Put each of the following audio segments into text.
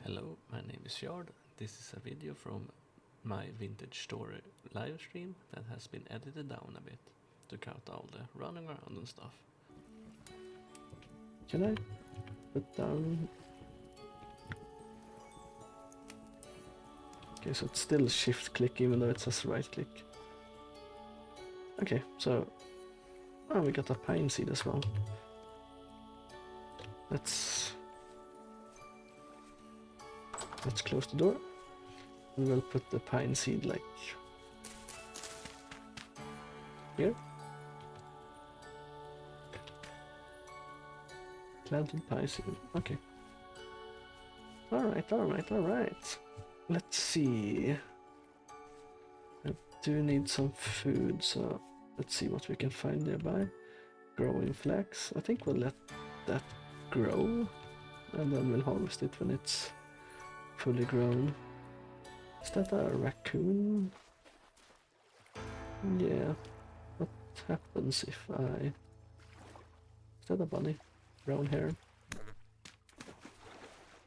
Hello, my name is Shard. This is a video from my vintage story live stream that has been edited down a bit to cut all the running around and stuff. Can I put down? Okay, so it's still shift click even though it says right click. Okay, so we got a pine seed as well. Let's close the door and we'll put the pine seed like here. Planted pine seed. Okay. Alright. Let's see. I do need some food, so let's see what we can find nearby. Growing flax. I think we'll let that grow and then we'll harvest it when it's fully grown. Is that a raccoon? Yeah. What happens if I... Is that a bunny? Brown hair.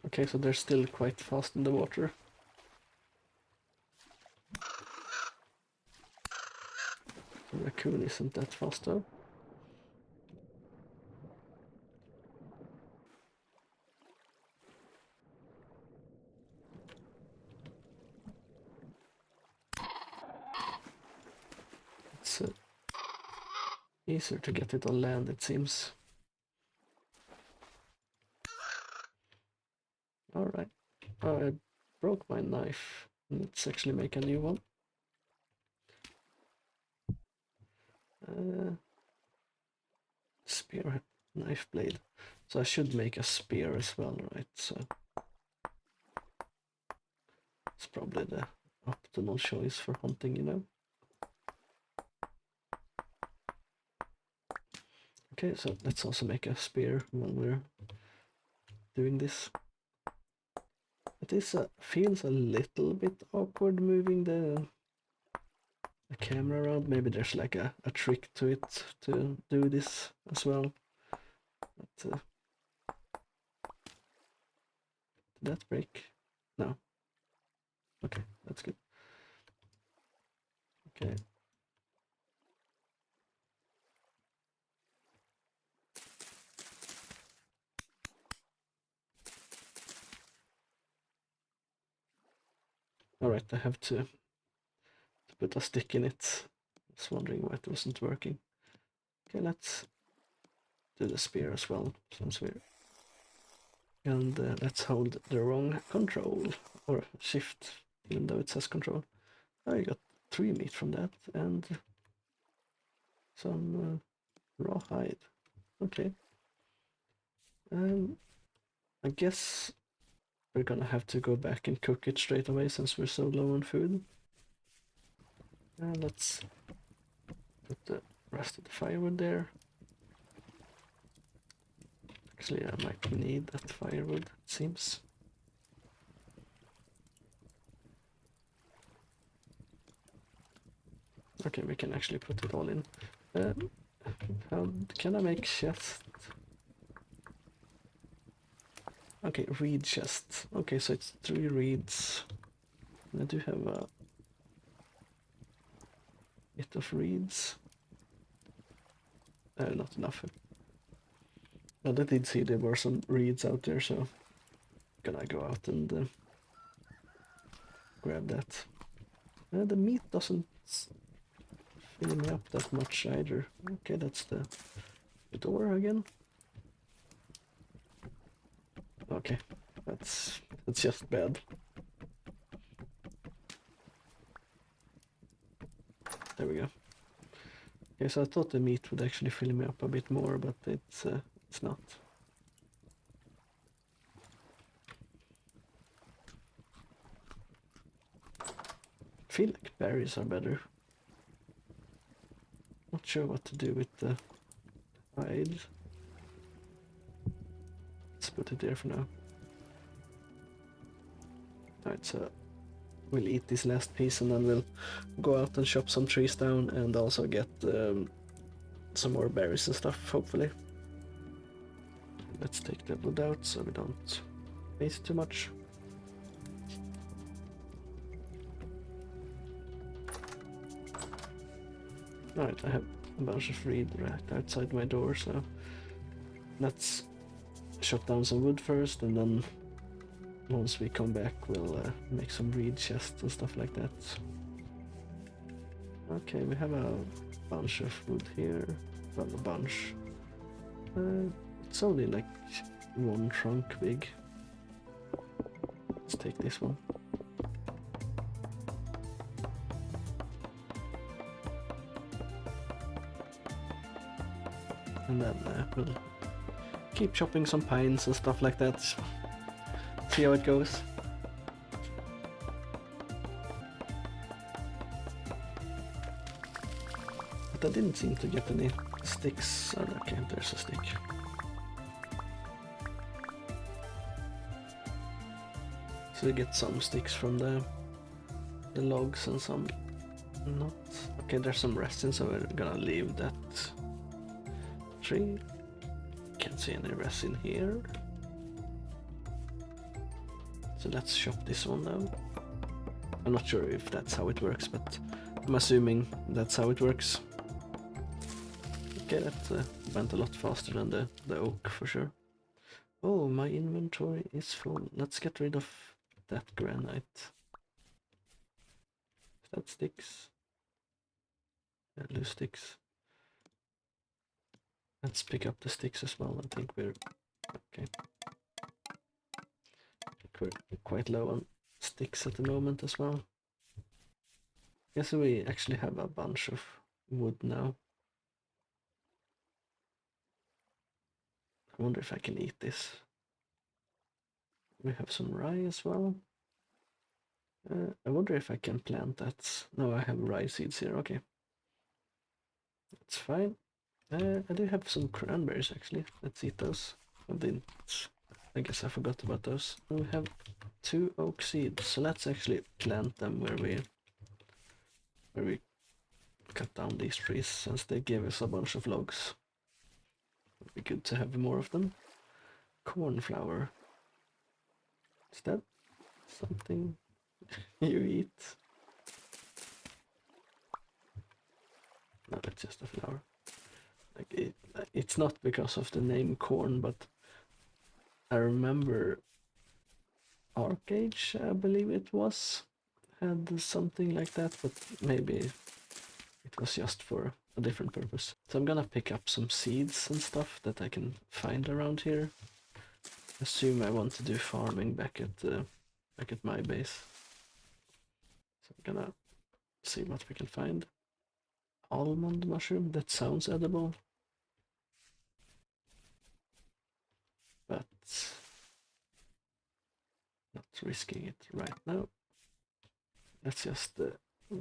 Okay, so they're still quite fast in the water. The raccoon isn't that fast though. It's easier to get it on land, it seems. Alright. Oh, I broke my knife. Let's actually make a new one. Spear, knife blade. So I should make a spear as well, right? So it's probably the optimal choice for hunting, you know? Okay, so let's also make a spear when we're doing this. It is feels a little bit awkward moving the camera around. Maybe there's like a trick to it to do this as well. But, did that break? No. Okay, that's good. Okay. Alright, I have to put a stick in it. I was wondering why it wasn't working. Okay, let's do the spear as well. Sounds weird. And let's hold the wrong control, or shift, even though it says control. I got 3 meat from that, and some raw hide. Okay. I guess we're gonna have to go back and cook it straight away since we're so low on food. Let's put the rest of the firewood there. Actually, I might need that firewood, it seems. Okay, we can actually put it all in. How can I make chest? Okay, reed chest. Okay, so it's 3 reeds. I do have a bit of reeds. Not enough. But I did see there were some reeds out there, so gonna go out and grab that. The meat doesn't fill me up that much either. Okay, that's the door again. Okay, that's just bad. There we go. Okay, so I thought the meat would actually fill me up a bit more, but it's not. I feel like berries are better. Not sure what to do with the hide. Let's put it there for now. Alright, so we'll eat this last piece and then we'll go out and chop some trees down and also get some more berries and stuff, hopefully. Let's take the wood out so we don't waste too much. Alright, I have a bunch of reed right outside my door, so let's chop down some wood first, and then once we come back we'll make some reed chests and stuff like that. Okay, we have a bunch of wood here. Well, a bunch. It's only like one trunk big. Let's take this one. And then we'll keep chopping some pines and stuff like that. See how it goes. But I didn't seem to get any sticks. Oh, okay, there's a stick. So we get some sticks from the logs and some not. Okay, there's some resin, so we're gonna leave that tree. Can't see any resin here. So let's chop this one now. I'm not sure if that's how it works, but I'm assuming that's how it works. Okay, that went a lot faster than the oak for sure. Oh, my inventory is full. Let's get rid of that granite. That sticks. Yeah, loose sticks. Let's pick up the sticks as well. I think we're okay. We're quite low on sticks at the moment as well. Guess we actually have a bunch of wood now. I wonder if I can eat this. We have some rye as well. I wonder if I can plant that. No, I have rye seeds here. Okay, that's fine. I do have some cranberries actually. Let's eat those. I guess I forgot about those. We have 2 oak seeds, so let's actually plant them where we cut down these trees, since they gave us a bunch of logs. It'd be good to have more of them. Cornflower. Is that something you eat? No, it's just a flower. Like it's not because of the name corn, but I remember Arcage, I believe it was, had something like that, but maybe it was just for a different purpose. So I'm gonna pick up some seeds and stuff that I can find around here. Assume I want to do farming back at my base. So I'm gonna see what we can find. Almond mushroom, that sounds edible. But not risking it right now. Let's just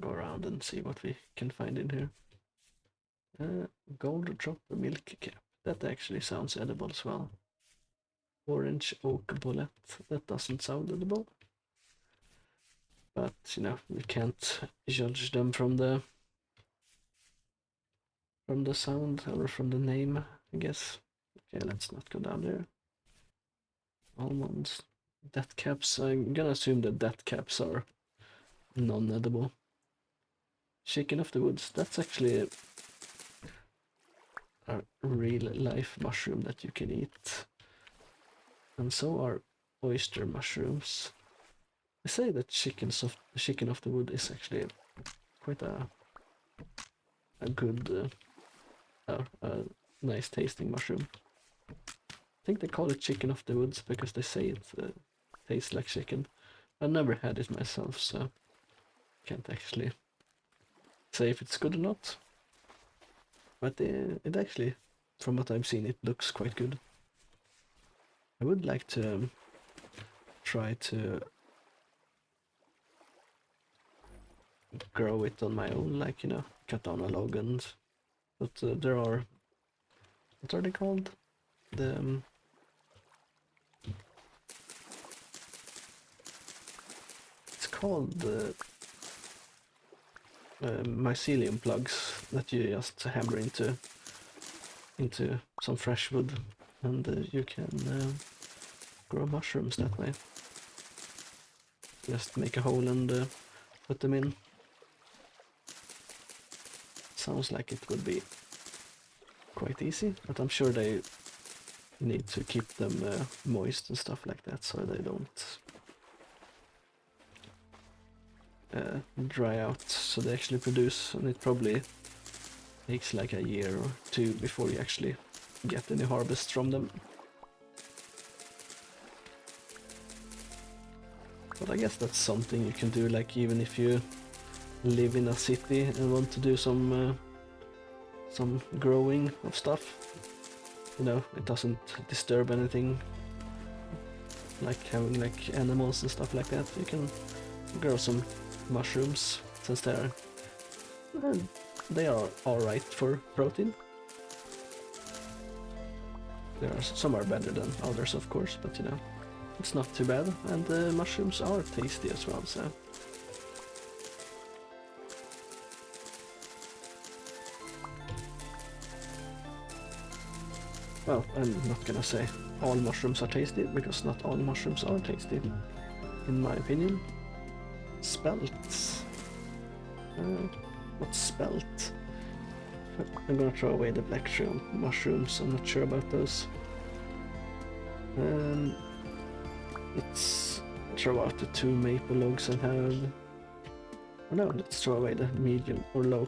go around and see what we can find in here. Gold dropper milk cap. That actually sounds edible as well. Orange oak bullet. That doesn't sound edible. But, you know, we can't judge them from the sound or from the name, I guess. Okay, let's not go down there. Almonds. Death caps. I'm gonna assume that death caps are non-edible. Chicken of the woods. That's actually a real life mushroom that you can eat. And so are oyster mushrooms. They say that chicken of the wood is actually quite a good, nice tasting mushroom. I think they call it chicken of the woods because they say it tastes like chicken. I've never had it myself, so can't actually say if it's good or not. But it actually, from what I've seen, it looks quite good. I would like to try to grow it on my own, like, you know, cut down a log and... But there are... What are they called? The... It's called mycelium plugs that you just hammer into some fresh wood, and you can grow mushrooms that way. Just make a hole and put them in. sounds like it would be quite easy, but I'm sure they need to keep them moist and stuff like that so they don't dry out, so they actually produce, and it probably takes like a year or two before you actually get any harvest from them. But I guess that's something you can do, like even if you live in a city and want to do some growing of stuff. You know, it doesn't disturb anything, like having like animals and stuff like that. You can grow some mushrooms since they are alright for protein. Some are better than others, of course, but you know, it's not too bad, and the mushrooms are tasty as well, so. Well, I'm not gonna say all mushrooms are tasty, because not all mushrooms are tasty, in my opinion. Spelts. What's spelt? I'm gonna throw away the black mushrooms, I'm not sure about those. Let's throw out the 2 maple logs I have. Or no, let's throw away the medium or low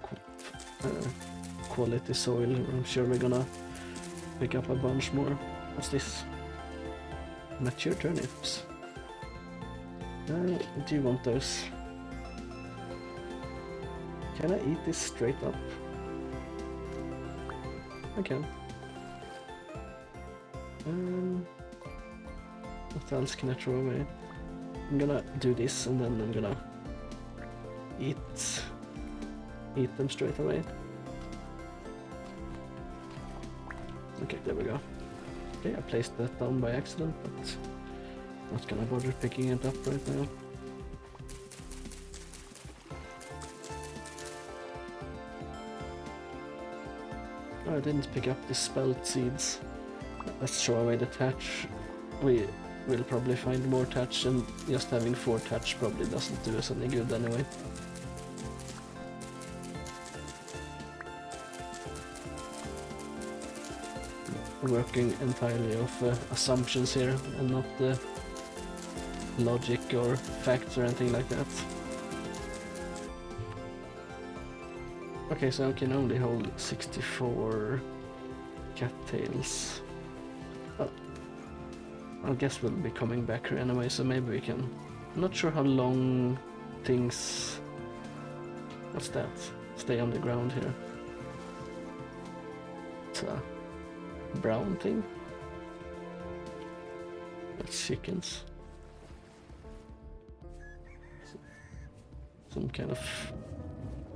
quality soil. I'm sure we're gonna pick up a bunch more. What's this? Mature turnips. Do you want those? Can I eat this straight up? I can. What else can I throw away? I'm gonna do this and then I'm gonna eat them straight away. Okay, there we go. Okay, I placed that down by accident, but not gonna bother picking it up right now. Oh, I didn't pick up the spelt seeds. Let's throw away the thatch. We will probably find more thatch, and just having 4 thatch probably doesn't do us any good anyway. Working entirely off assumptions here and not logic or facts or anything like that. Okay, so I can only hold 64 cattails. Well, I guess we'll be coming back here anyway, so maybe we can. I'm not sure how long things. What's that? Stay on the ground here. It's a brown thing. That's chickens. Some kind of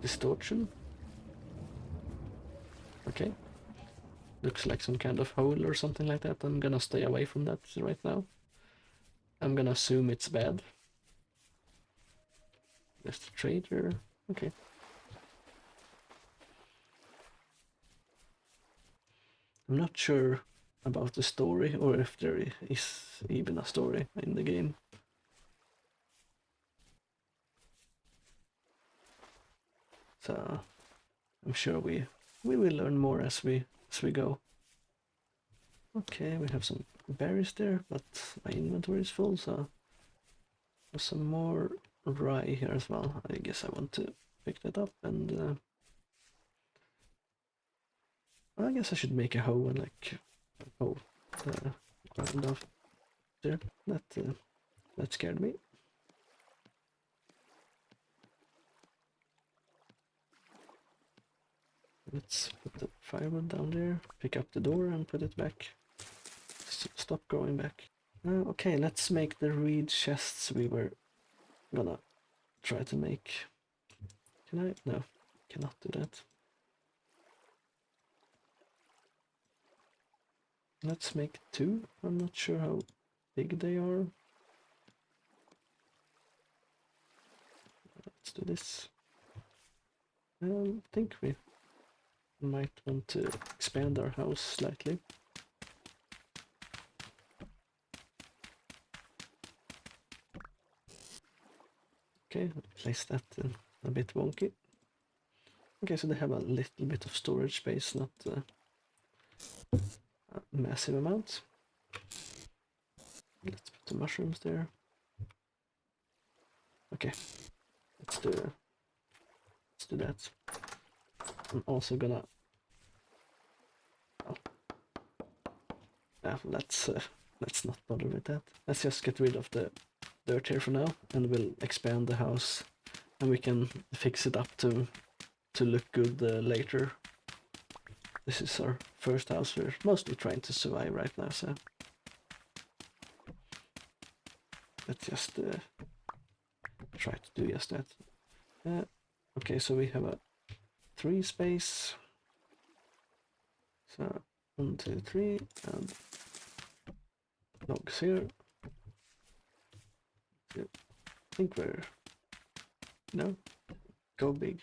distortion. Okay. Looks like some kind of hole or something like that. I'm gonna stay away from that right now. I'm gonna assume it's bad. There's the trader. Okay. I'm not sure about the story, or if there is even a story in the game. So I'm sure we will learn more as we go. Okay, we have some berries there, but my inventory is full, so there's some more rye here as well. I guess I want to pick that up, and I guess I should make a hoe and like hoe the ground off there. That scared me. Let's put the firewood down there, pick up the door and put it back. Stop going back. Okay, let's make the reed chests we were gonna try to make. Can I? No, cannot do that. Let's make 2. I'm not sure how big they are. Let's do this. I think we might want to expand our house slightly. Okay, place that in a bit wonky. Okay, so they have a little bit of storage space, not a massive amount. Let's put the mushrooms there. Okay, let's do that. I'm also gonna. Oh, let's not bother with that. Let's just get rid of the dirt here for now, and we'll expand the house, and we can fix it up to look good later. This is our first house. We're mostly trying to survive right now, so let's just try to do just that. Okay, so we have a 3 space. So 1, 2, 3, and logs here. I think we're go big,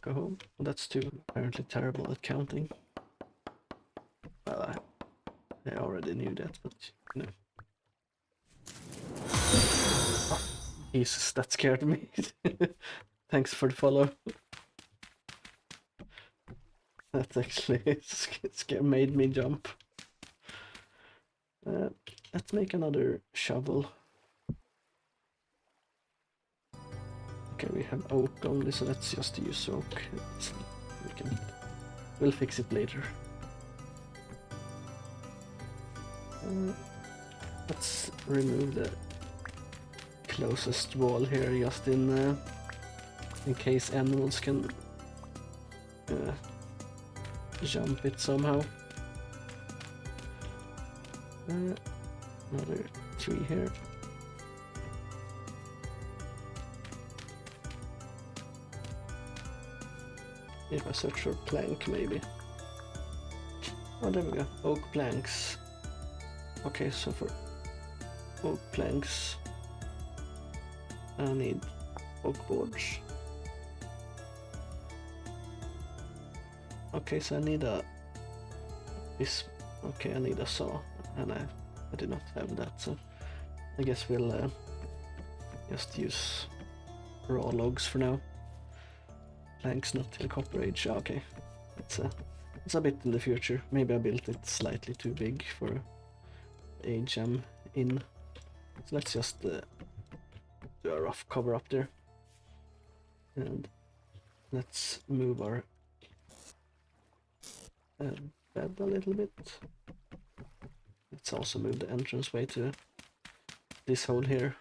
go home. Well, that's too apparently terrible at counting. Well, I already knew that, but you know. Oh, Jesus, that scared me. Thanks for the follow. That actually made me jump. Let's make another shovel. Okay, we have oak only, so let's just use oak. We'll fix it later. Let's remove the closest wall here, just in case animals can jump it somehow. Another 3 here. If I search for plank, maybe. Oh, there we go. Oak planks. Okay, so for oak planks, I need oak boards. Okay, so I need I need a saw, and I do not have that, so I guess we'll just use raw logs for now. Planks not till Copper Age. Okay, it's a bit in the future. Maybe I built it slightly too big for age I'm in. So let's just do a rough cover up there, and let's move our bed a little bit. Let's also move the entranceway to this hole here,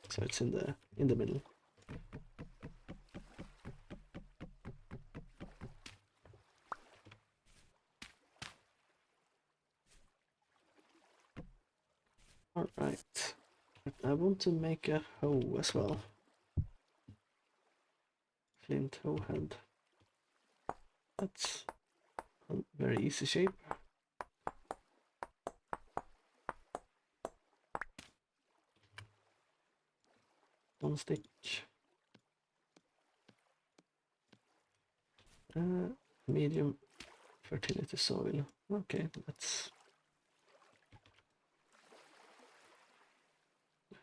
so it's in the middle. All right, I want to make a hoe as well. Flint hoe head. That's a very easy shape. One stick. Medium fertility soil. Okay, let's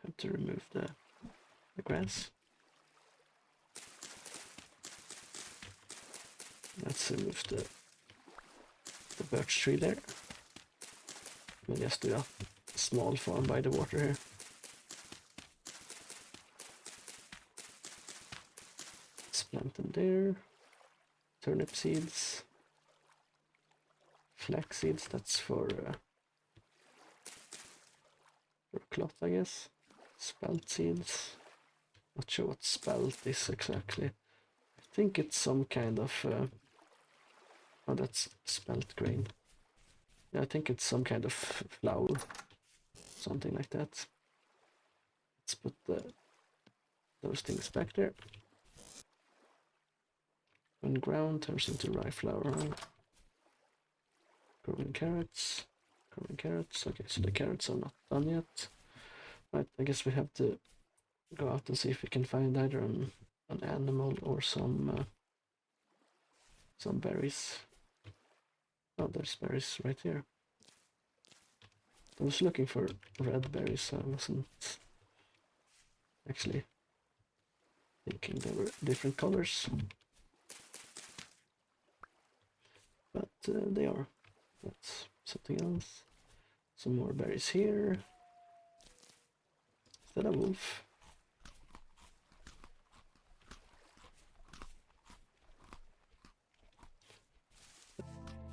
have to remove the grass. Let's remove the birch tree there. We'll just do a small farm by the water here. Let's plant them there. Turnip seeds. Flax seeds, that's for cloth, I guess. Spelt seeds. Not sure what spelt is exactly. I think it's some kind of oh, that's spelt grain. Yeah, I think it's some kind of flour, something like that. Let's put those things back there. When ground turns into rye flour. Growing carrots. Okay, so the carrots are not done yet. Right, I guess we have to go out and see if we can find either an animal or some berries. Oh, there's berries right here. I was looking for red berries, so I wasn't actually Thinking they were different colors. But they are. That's something else. Some more berries here. Is that a wolf?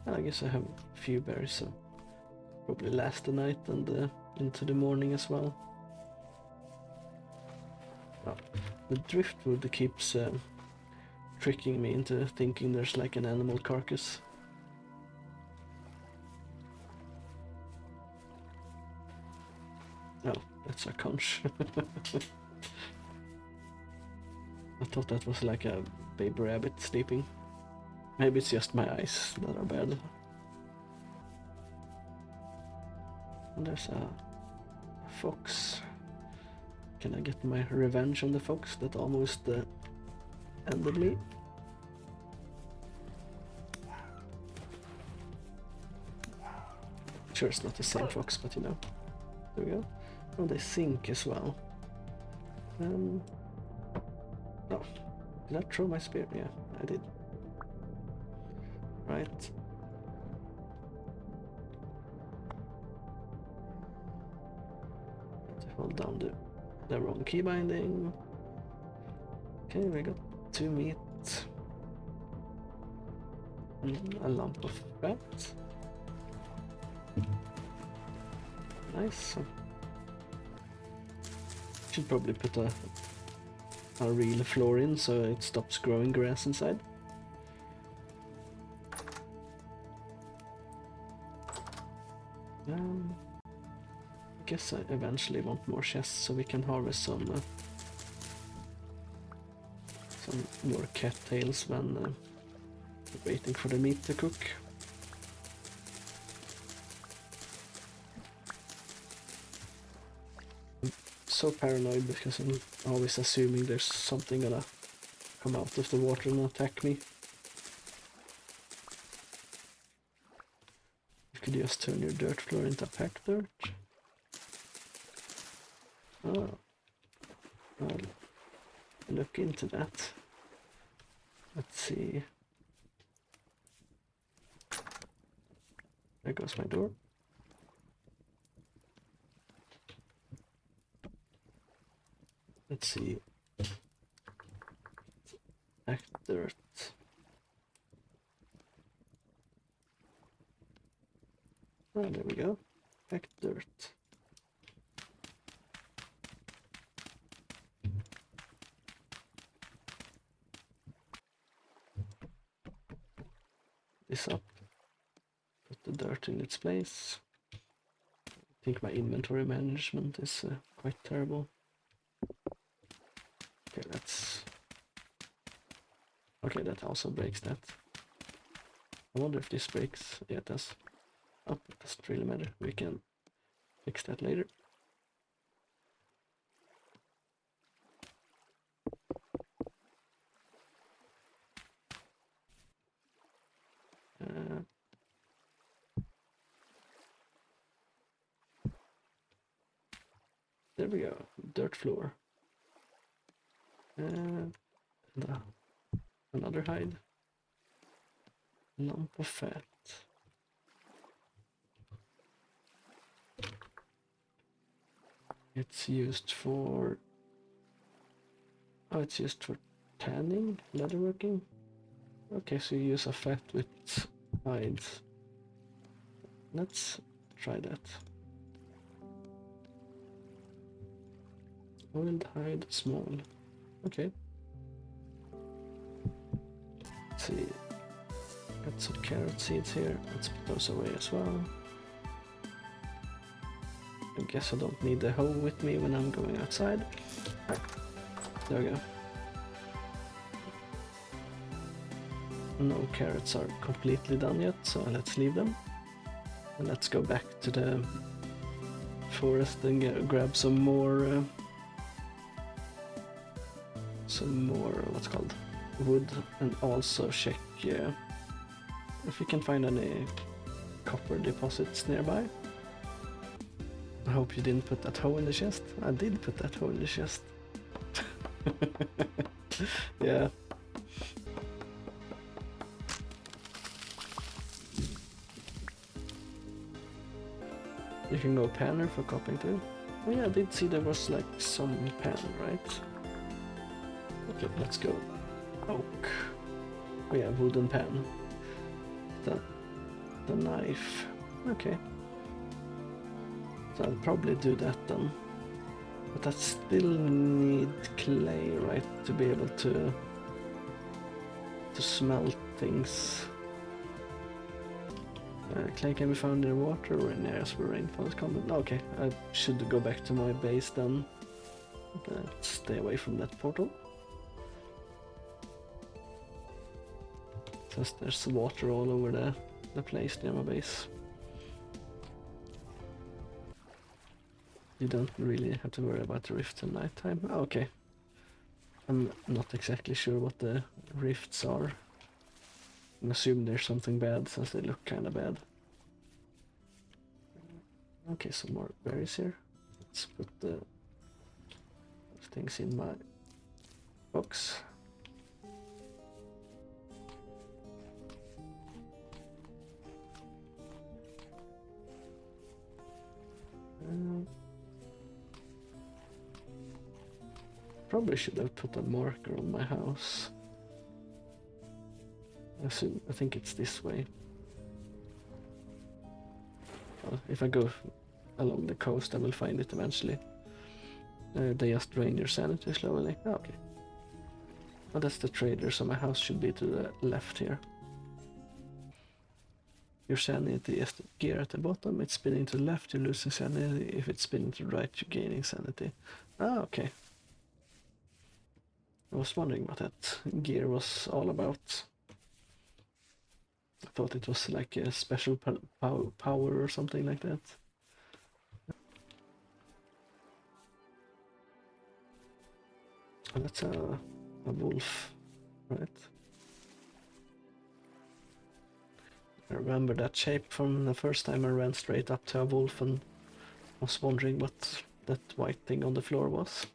I guess I have a few berries, so probably last the night and into the morning as well. Oh, the driftwood keeps tricking me into thinking there's like an animal carcass. Oh, that's a conch. I thought that was like a baby rabbit sleeping. Maybe it's just my eyes that are bad. And there's a fox. Can I get my revenge on the fox that almost ended me? Sure, it's not the same fox, but you know. There we go. Oh, they sink as well. Oh, did I throw my spear? Yeah, I did. Right. Have to hold down the wrong key binding. Okay, we got 2 meat. And a lump of fat. Nice. Should probably put a real floor in so it stops growing grass inside. I guess I eventually want more chests so we can harvest some more cattails when waiting for the meat to cook. I'm so paranoid because I'm always assuming there's something gonna come out of the water and attack me. You could just turn your dirt floor into packed dirt. Oh, I'll look into that. Let's see. There goes my door. Let's see. Packed dirt. Oh, there we go. Packed dirt. This up. Put the dirt in its place. I think my inventory management is quite terrible. Okay, let's... Okay, that also breaks that. I wonder if this breaks. Yeah, it does. Oh, it doesn't really matter. We can fix that later. There we go. Dirt floor. Another hide. Lump of fat. It's used for... Oh, it's used for tanning, leatherworking. Okay, so you use a fat with hides. Let's try that. Oiled hide, small. Okay. Let's see. Got some carrot seeds here. Let's put those away as well. I guess I don't need the hoe with me when I'm going outside. There we go. No carrots are completely done yet, so let's leave them. And let's go back to the forest and grab some more what's called wood, and also check if we can find any copper deposits nearby. I hope you didn't put that hoe in the chest. I did put that hoe in the chest. Yeah. You can go panner for copying too. Oh yeah, I did see there was like some pan, right? Okay, let's go. Oak. Oh yeah, wooden pan. The knife. Okay. So I'll probably do that then. But I still need clay, right, to be able to smelt things. Clay can be found near water or in areas where rainfall is common. Okay, I should go back to my base then. Stay away from that portal. Since there's water all over the place near my base. You don't really have to worry about the rifts at night time. Oh, okay. I'm not exactly sure what the rifts are. I assume there's something bad since they look kinda bad. Okay, some more berries here. Let's put the things in my box. Probably should have put a marker on my house. I think it's this way. Well, if I go along the coast, I will find it eventually. They just drain your sanity slowly. Oh, okay. Well, that's the trader, so my house should be to the left here. Your sanity is the gear at the bottom. It's spinning to the left, you're losing sanity. If it's spinning to the right, you're gaining sanity. Ah, okay. I was wondering what that gear was all about. I thought it was like a special power or something like that. Oh, that's a wolf, right? I remember that shape from the first time I ran straight up to a wolf and was wondering what that white thing on the floor was.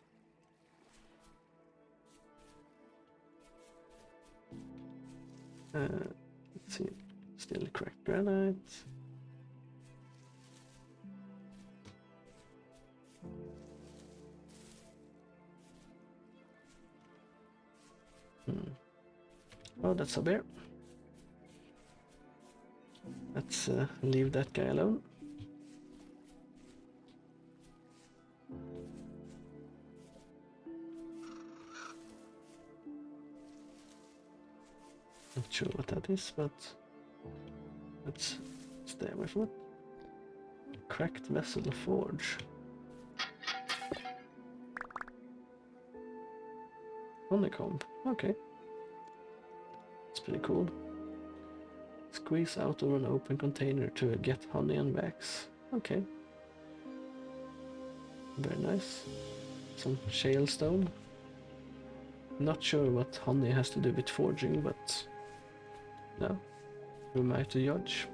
Let's see, still cracked granite. Oh, that's a bear. Let's leave that guy alone. Not sure what that is, but let's stay away from it. Cracked vessel forge. Honeycomb. Okay. It's pretty cool. Squeeze out of an open container to get honey and wax. Okay. Very nice. Some shale stone. Not sure what honey has to do with forging, but no. Who am I to judge?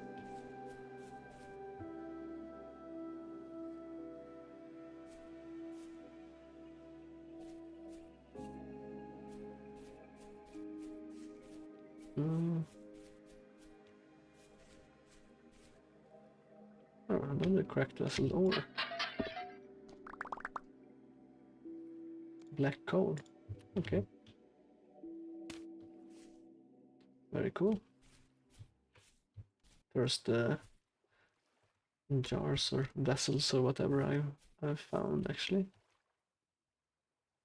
Oh, another cracked vessel ore. Black coal. Okay. Very cool. There's the jars or vessels or whatever I've found actually.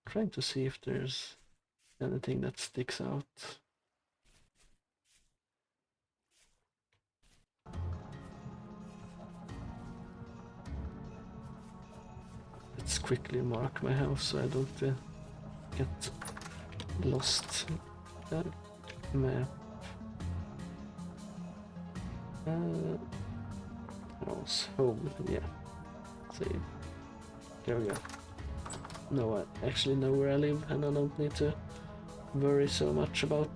Trying to see if there's anything that sticks out. Let's quickly mark my house so I don't get lost. Map. House, home, yeah. See. There we go. No, I actually know where I live and I don't need to worry so much about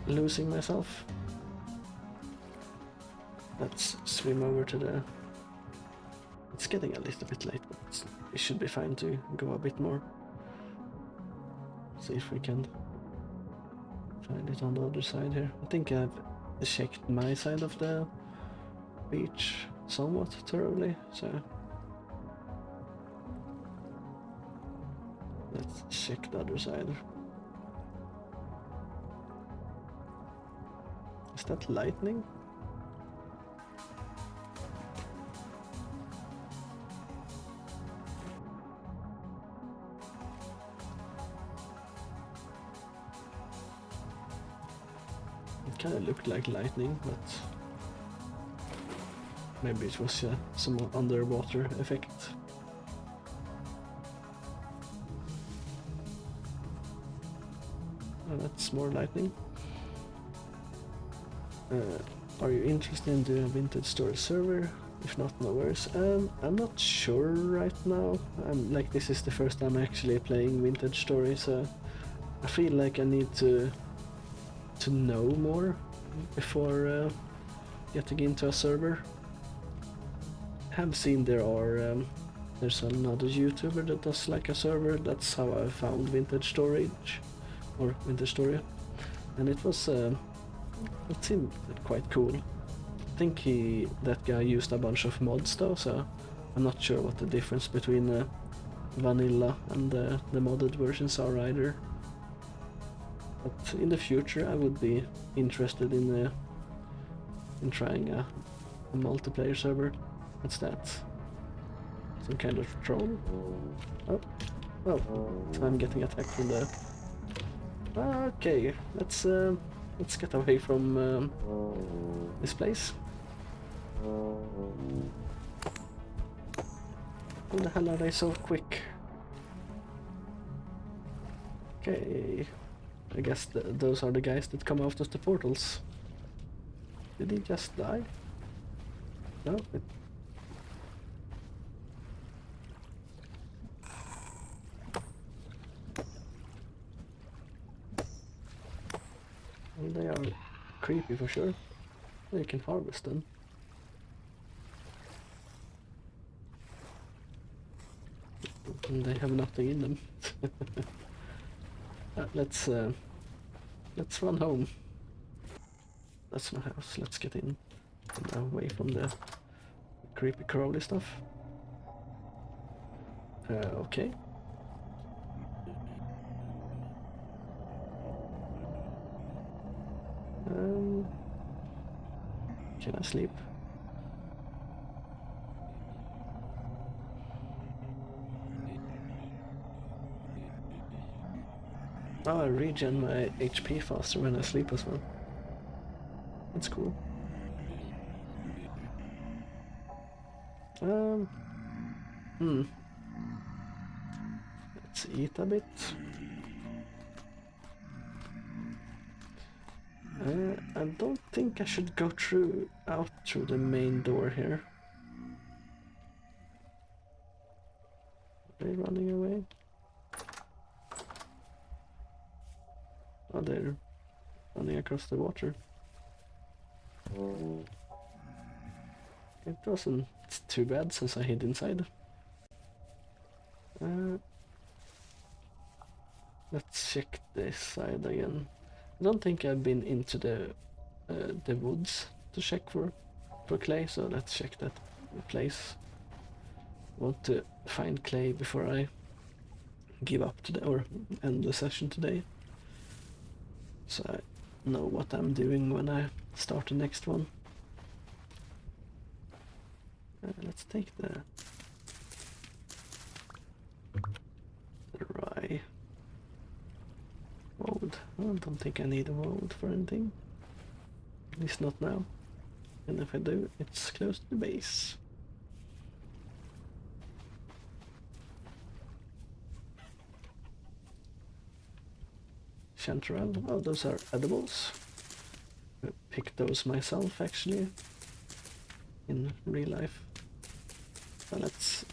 losing myself. Let's swim over to the... It's getting a little bit late, but it should be fine to go a bit more. See if we can find it on the other side here. I think I've checked my side of the beach somewhat thoroughly, so let's check the other side. Is that lightning? It kind of looked like lightning, but maybe it was some underwater effect. Oh, that's more lightning. Are you interested in doing a Vintage Story server? If not, no worries. I'm not sure right now. This is the first time actually playing Vintage Story, so I feel like I need to know more before getting into a server. I have seen there's another YouTuber that does like a server. That's how I found Vintage Storage or Vintage Story, and it seemed quite cool. I think that guy used a bunch of mods though, so I'm not sure what the difference between vanilla and the modded versions are either. But in the future I would be interested in trying a multiplayer server. What's that? Some kind of troll? Oh, so I'm getting attacked from the... Okay, let's get away from this place. How the hell are they so quick? Okay, I guess those are the guys that come out of the portals. Did he just die? No? Well, they are creepy for sure. You can harvest them. And they have nothing in them. Let's run home. That's my house. Let's get in and away from the creepy crawly stuff. Okay. Can I sleep? Oh, I regen my HP faster when I sleep as well. That's cool. Let's eat a bit. I don't think I should go out through the main door here. Are they running away? Oh, they're running across the water. It wasn't too bad since I hid inside. Let's check this side again. I don't think I've been into the woods to check for clay, so let's check that place. I want to find clay before I give up today or end the session today, so I know what I'm doing when I start the next one. Let's take the rye wood. I don't think I need a wood for anything, at least not now, and if I do, it's close to the base. Chanterelle. Oh, those are edibles. I picked those myself actually in real life. So let's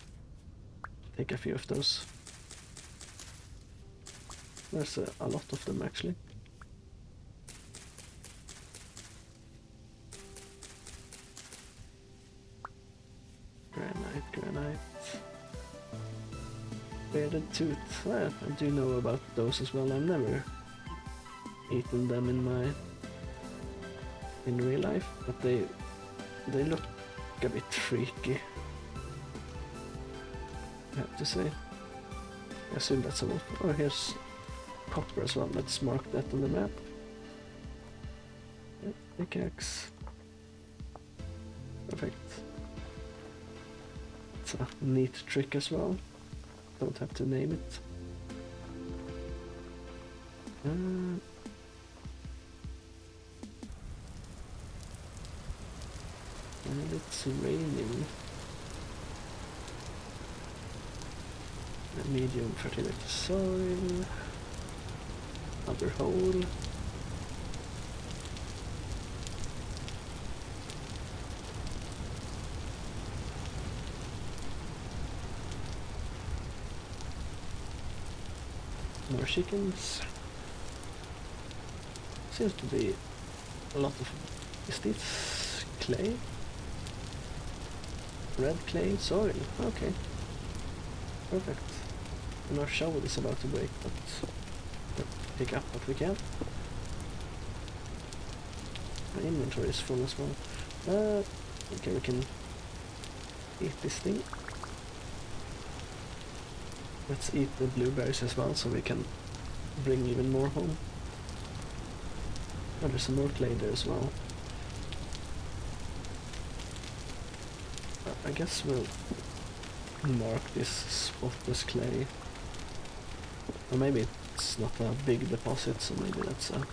take a few of those. There's a lot of them actually. Granite. Bearded tooth. Well, I do know about those as well. I've never eaten them in real life, but they look a bit freaky, I have to say. I assume that's a wolf. Oh, here's copper as well. Let's mark that on the map. Yep, pickaxe. Perfect. It's a neat trick as well. Don't have to name it. And it's raining. A medium fertility soil. Another hole. More chickens. Seems to be a lot of... Is this clay? Red clay soil. Okay. Perfect. And our shovel is about to break, but we'll pick up what we can. My inventory is full as well. Okay, we can eat this thing. Let's eat the blueberries as well, so we can bring even more home. Oh, there's some more clay there as well. I guess we'll mark this spot as clay. Or maybe it's not a big deposit, so maybe that's a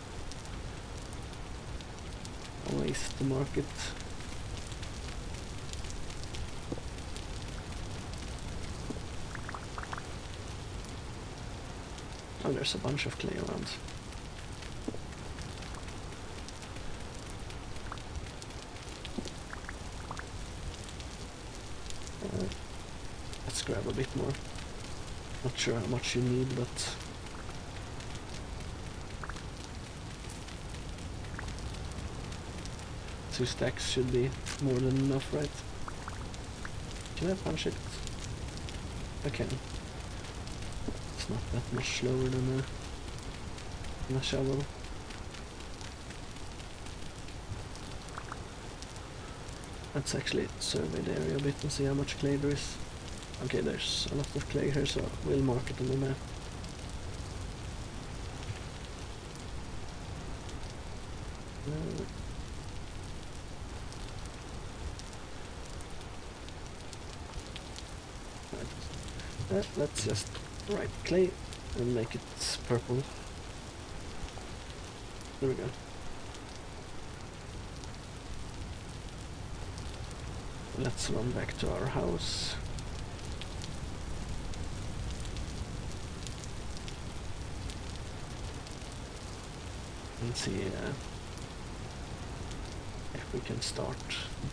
waste to mark it. Oh, there's a bunch of clay around. Let's grab a bit more. Not sure how much you need, but... two stacks should be more than enough, right? Can I punch it? I can. It's not that much slower than a shovel. Let's actually survey the area a bit and see how much clay there is. Okay, there's a lot of clay here, so we'll mark it on the map. Let's just write clay and make it purple. There we go. Let's run back to our house. And see if we can start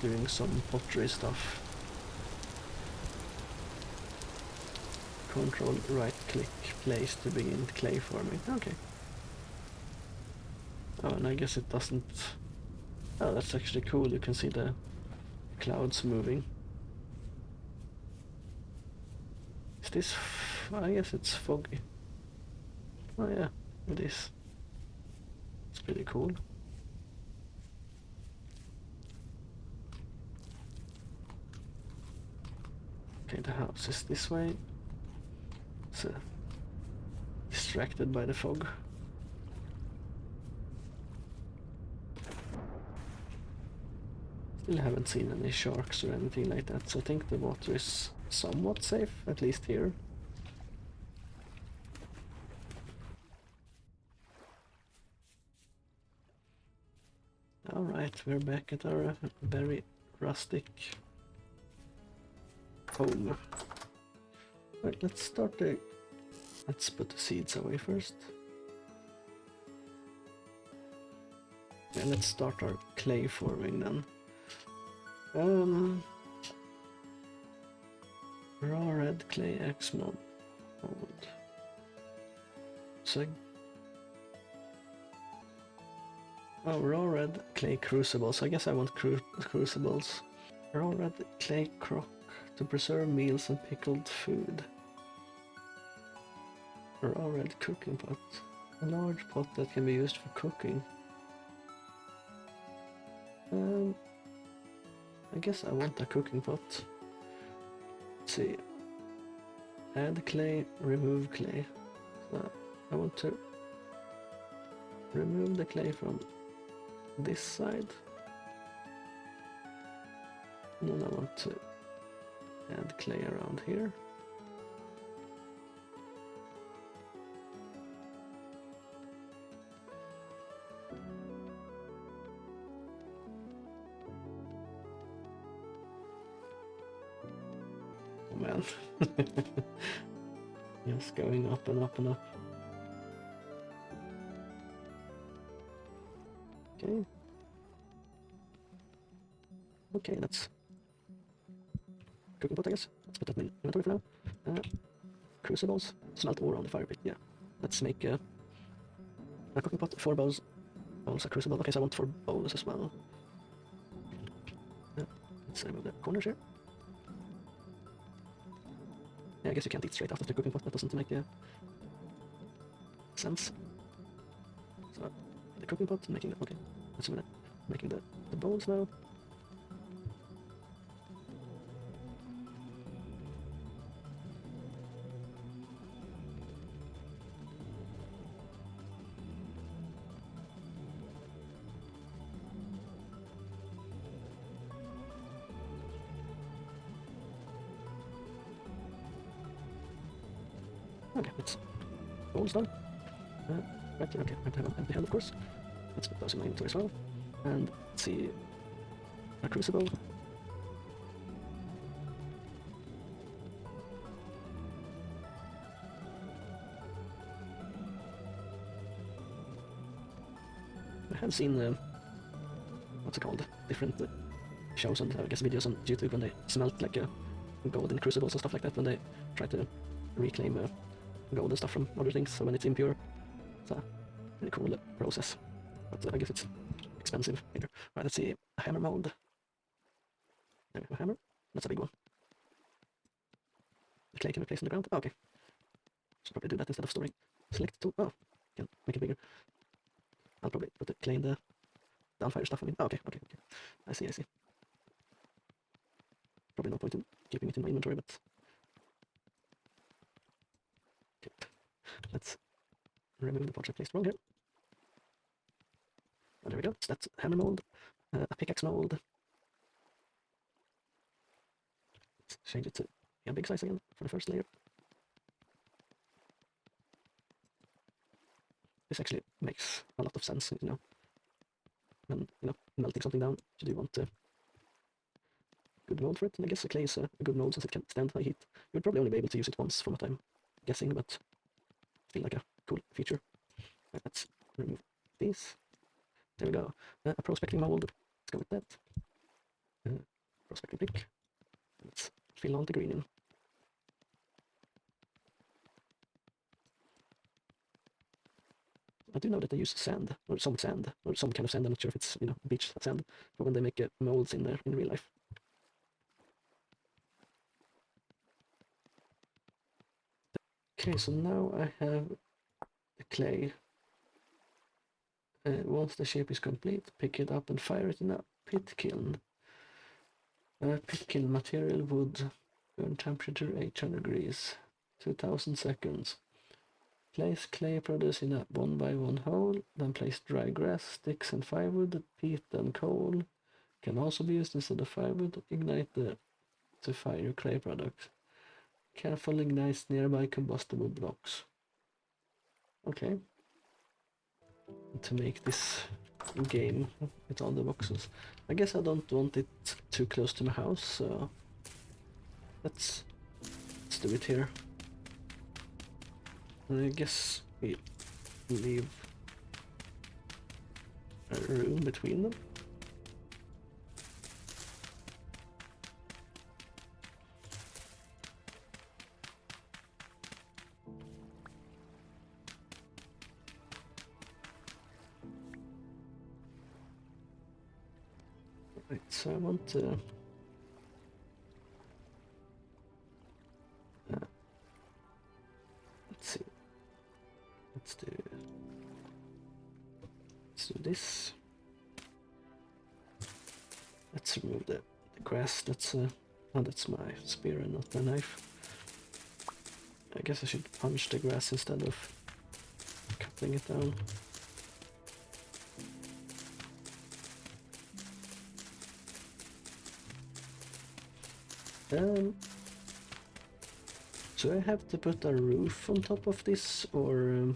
doing some pottery stuff. Control right click place to begin clay forming. Okay. Oh, and I guess it doesn't... Oh, that's actually cool. You can see the clouds moving. Is this... I guess it's foggy. Oh yeah, it is. It's pretty cool. Okay, the house is this way. It's distracted by the fog. Still haven't seen any sharks or anything like that, so I think the water is somewhat safe, at least here. Alright, we're back at our very rustic home. Right, let's start the... Let's put the seeds away first. Yeah, let's start our clay forming then. Raw red clay X mod. So raw red clay crucibles. I guess I want crucibles. Raw red clay crock to preserve meals and pickled food. raw red cooking pot. A large pot that can be used for cooking. I guess I want a cooking pot. Let's see. Add clay, remove clay. So I want to remove the clay from this side. And then I want to add clay around here. Oh man. Just going up and up and up. Okay. Okay, that's cooking pot, I guess. Let's put that in inventory for now. Crucibles, smelt ore on the fire pit. Yeah, let's make a cooking pot, 4 bowls, a crucible. Okay, so I want 4 bowls as well. Let's remove the corners here. Yeah, I guess you can't eat straight after the cooking pot. That doesn't make sense. So the cooking pot, making the okay. Let's do that. Making the bowls now. Okay, it's bowls done. Right here, okay, I have to have an empty hand, of course. Let's put those in my inventory as well. And let's see, a crucible. I have seen, what's it called, different shows and I guess videos on YouTube when they smelt like gold in crucibles and stuff like that, when they try to reclaim gold and stuff from other things, so when it's impure. It's a really cool process, but I guess it's expensive here. Right, let's see, a hammer mold. There we have a hammer, that's a big one. The clay can be placed on the ground. Oh, okay, should probably do that instead of storing. Select tool. Oh, can make it bigger. I'll probably put the clay in the downfire stuff. I mean, oh, okay. I see. Probably no point in keeping it in my inventory, but okay. Let's remove the parts I placed wrong here. Oh, there we go. So that's hammer mold, a pickaxe mold. Let's change it to a big size again for the first layer. This actually makes a lot of sense, you know. When melting something down, you do want good mold for it, and I guess the clay is a good mold since it can stand high heat. You would probably only be able to use it once, from what I'm guessing, but still like a cool feature. Right, let's remove these. There we go. A prospecting mold. Let's go with that. Prospecting brick. Let's fill all the green in. I do know that they use sand, or some kind of sand. I'm not sure if it's beach sand, for when they make molds in real life. Okay, so now I have the clay. Once the shape is complete, pick it up and fire it in a pit kiln. Pit kiln material wood, burn temperature 800 degrees, 2000 seconds. Place clay produce in a 1x1 hole, then place dry grass, sticks and firewood, peat and coal. Can also be used instead of firewood. Ignite to fire your clay product. Carefully ignite nearby combustible blocks. Okay. To make this game with all the boxes. I guess I don't want it too close to my house, so let's do it here. And I guess we leave a room between them. Right, so I want to let's see. let's do this. Let's remove the grass. That's that's my spear and not my knife. I guess I should punch the grass instead of cutting it down. Do I have to put a roof on top of this, or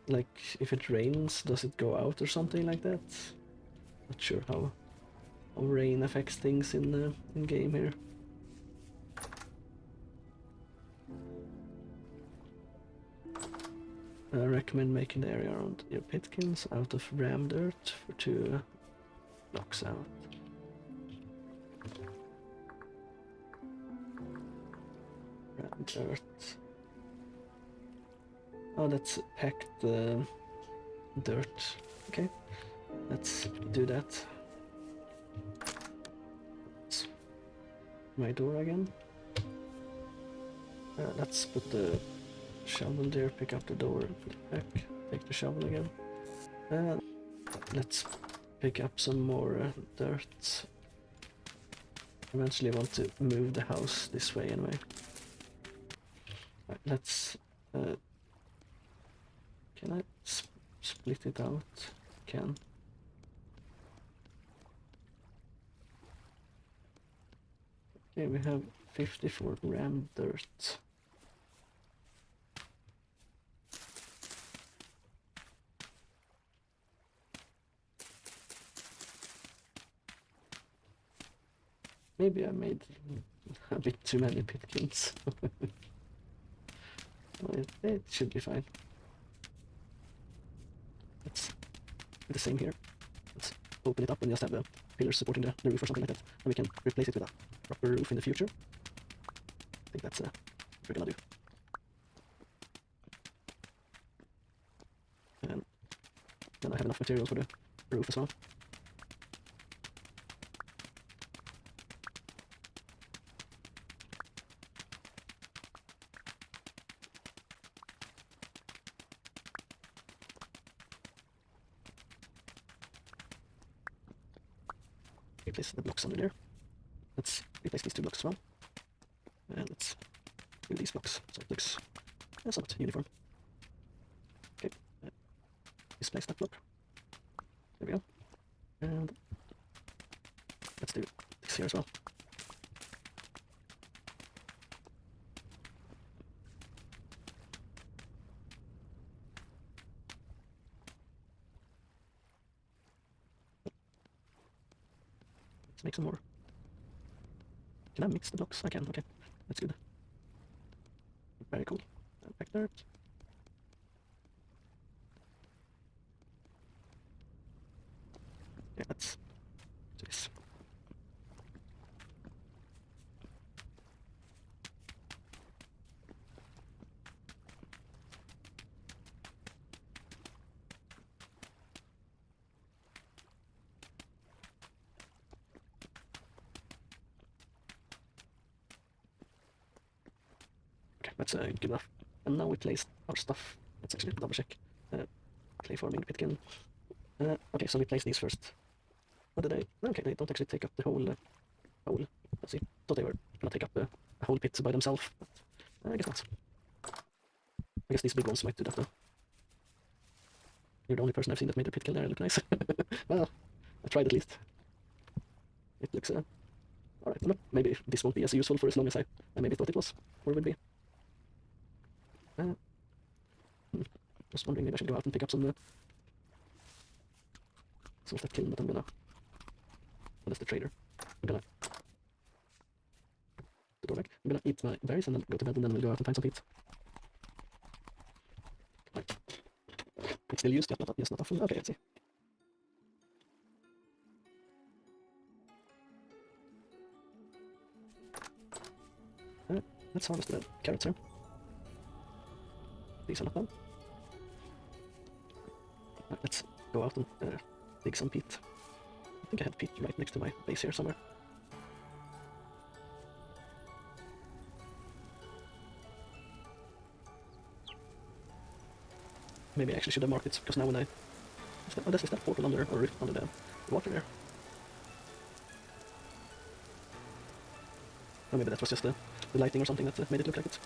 like if it rains, does it go out or something like that? Not sure how rain affects things in game here. I recommend making the area around your pitkins out of ram dirt for 2 blocks out. Ram dirt. Oh, that's packed dirt. Okay, let's do that. It's my door again. Let's put the shovel there, pick up the door, put it back, take the shovel again. Let's pick up some more dirt. Eventually I want to move the house this way anyway. Right, let's... can I split it out? Can. Okay, we have 54 ram dirt. Maybe I made a bit too many pitkins. Well, it should be fine. Let's do the same here. Let's open it up and just have the pillars supporting the roof or something like that. And we can replace it with a proper roof in the future. I think that's what we're gonna do. And then I have enough materials for the roof as well. Replace the blocks under there. Let's replace these 2 blocks as well. And let's do these blocks so it looks somewhat uniform. Okay, displace that block. There we go. And let's do this here as well. Let's make some more. Can I mix the blocks? I can, okay. That's good. Very cool. Back dirt. Yeah, let's do this. Okay, that's good enough. And now we placed our stuff. Let's actually double check. Clay forming pitkin. Okay, so we place these first. What did I? Okay, they don't actually take up the whole hole. Let's see. Thought they were gonna take up a whole pit by themselves, but I guess not. I guess these big ones might do that though. You're the only person I've seen that made a pit kill there. Look nice. Well, I tried at least. It looks alright. Well, maybe this won't be as useful for as long as I maybe thought it was or would be. Just wondering, maybe I should go out and pick up some of that kiln, but I'm gonna... Well, that's the trader. I'm gonna... The door back. I'm gonna eat my berries and then go to bed, and then we'll go out and find some peat. Right. It's still used, just not often. Okay, let's see. Let's harvest the carrots here. These are not done. Let's go out and dig some peat. I think I had peat right next to my base here somewhere. Maybe I actually should have marked it, because now when I... Is that portal under, or rift under the water there? Or maybe that was just the lighting or something that made it look like it.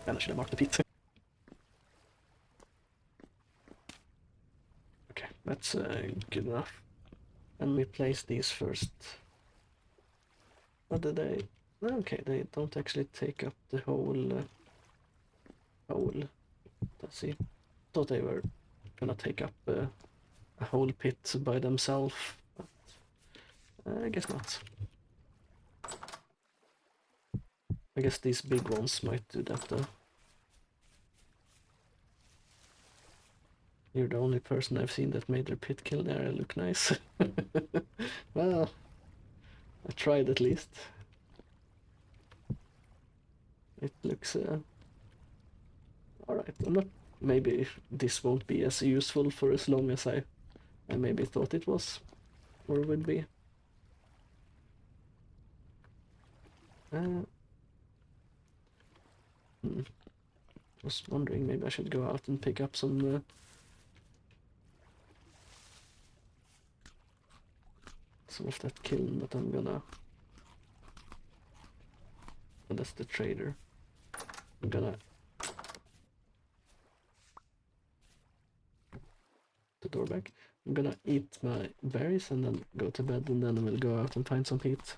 And I should have marked the pit. Okay, that's good enough. And we place these first. What did they... Okay, they don't actually take up the whole hole. Let's see. Thought they were gonna take up a whole pit by themselves, but I guess not. I guess these big ones might do that though. You're the only person I've seen that made their pit kill there look nice. Well, I tried at least. It looks alright. I'm not. Maybe this won't be as useful for as long as I maybe thought it was or would be. Was wondering maybe I should go out and pick up some of that kiln, but I'm gonna... And that's the trader. I'm gonna... The door back. I'm gonna eat my berries and then go to bed, and then we'll go out and find some peat.